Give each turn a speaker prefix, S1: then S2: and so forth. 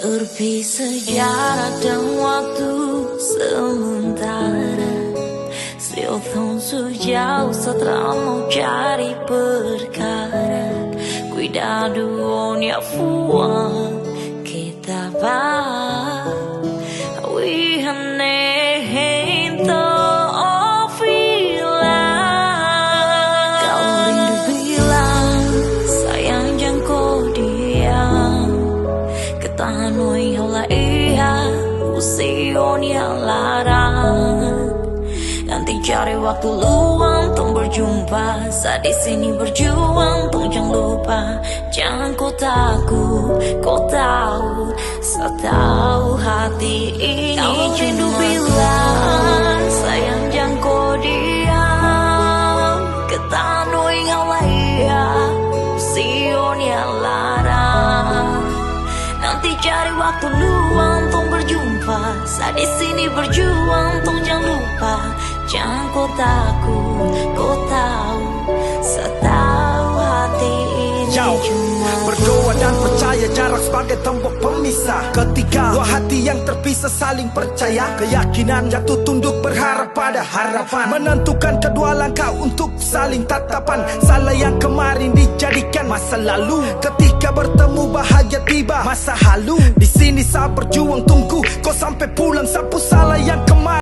S1: Berpisah jarak dan waktu sementara, siêu thông suốt jauh setelah mau cari perkara. Cuidado onde voar kita vai. We hanento ofilah. Kalau rindu bilang sayang jangan kau diam. Ketanui hola iya usion yang larang. Nanti cari waktu luang untuk berjumpa. Saat di sini berjuang, tolong jangan lupa. Jangan kau takut, kau tahu. Setahu hati ini kalau rindu bilang sayang jangan kau diam. Ketanui hola iya usion yang larang. Nanti cari waktu luang untuk berjumpa. Saat di sini berjuang, tolong jangan lupa. Jangan kau takut, kau tahu. Setahu hati ini cuma
S2: berdoa dan percaya jarak sebagai tembok pemisah. Ketika dua hati yang terpisah saling percaya, keyakinan jatuh tunduk berharap pada harapan. Menentukan kedua langkah untuk saling tatapan. Salah yang kemarin dijadikan masa lalu. Ketika bertemu bahagia tiba masa halu. Di sini saya berjuang tunggu kau sampai pulang. Sapu salah yang kemarin